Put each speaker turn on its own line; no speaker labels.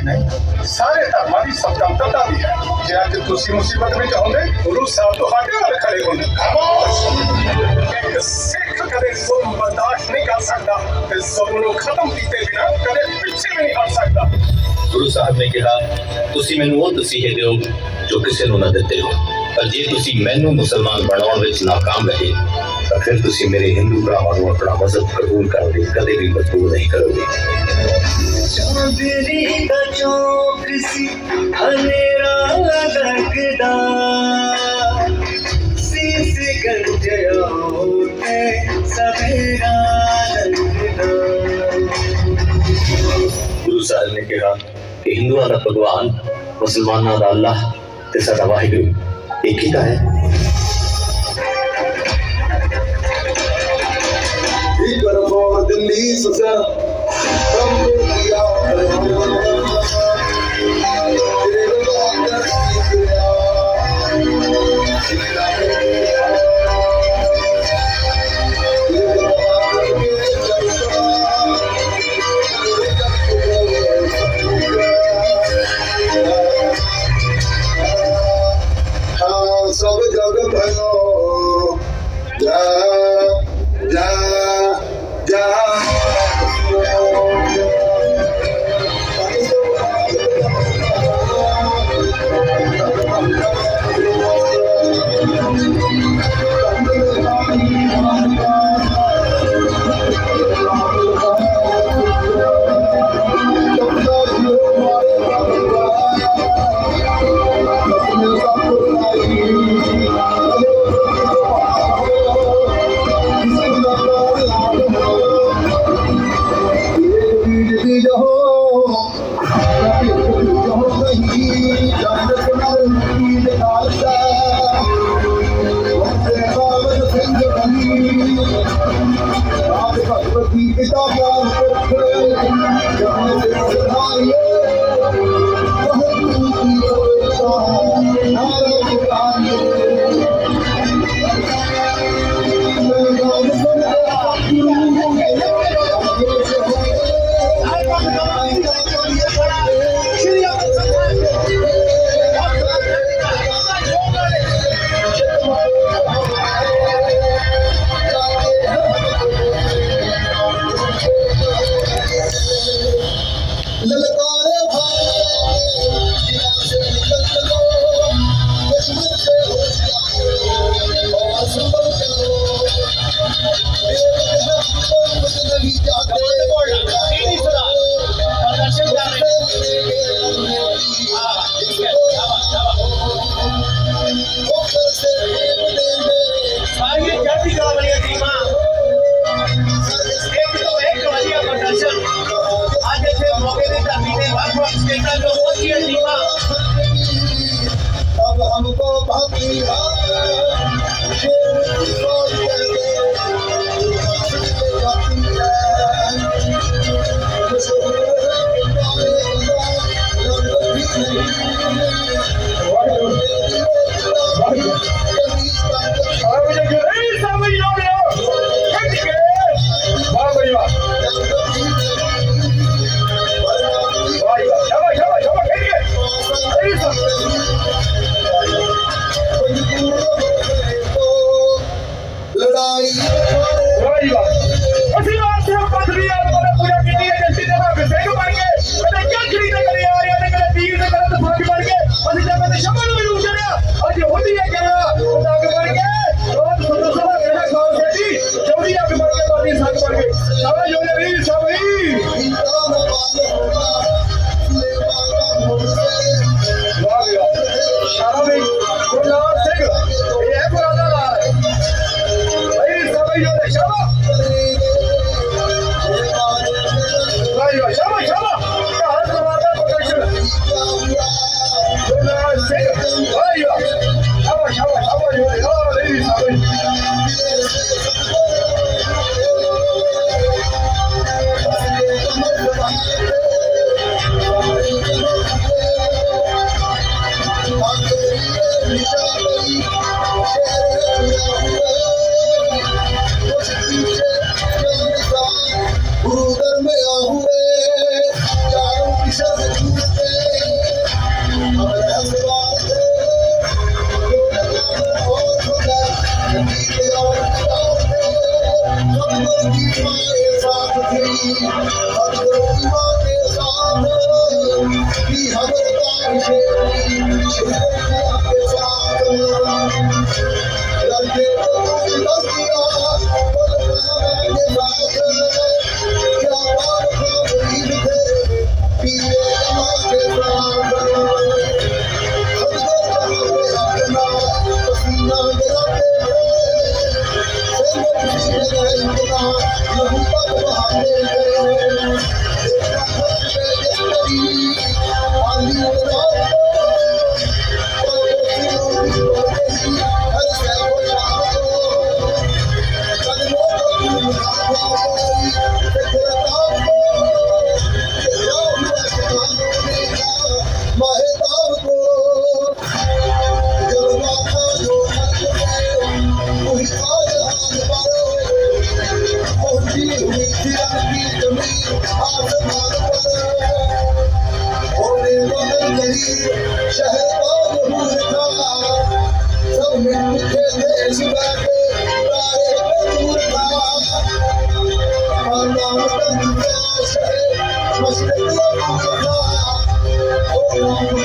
नहीं सारे धर्मां दी स्वतंत्रता दी है। जे अज तुसी मुसीबत विच होंदे गुरु साहब तुहाडे नाल खड़े होंदे। खामोश। एक सिख कदे जुल्म बर्दाश्त नहीं कर सकता ते जुल्म नूं खत्म कीते बिना कदे पिछे भी नहीं हट सकता।
गुरु साहब ने कहा तुसी मैनूं वो तसीहे दिओ जो किसी नूं ना दिते हो, पर जे तुसी मैनूं मुसलमान बनाउण विच नाकाम रहे तो फिर तुसी मेरे हिंदू भरावां नूं अपना मजहब कबूल करन लई कदे भी मजबूर नहीं करोगे।
चांदनी दा चौक सी हनेरा लगदा सीस गंजया होते सवेरा लगदा।
गुरु साहब ने कहा कि हिंदुओं का भगवान, मुसलमानों का अल्लाह ते साडा वाहिगुरू एक ही का है।
दिल्ली सब जग भयो जा जा जा शहबाज हूर था सब मिलके देश बाटे तारे दूर था नाम तंग शहर मस्जिद था ओ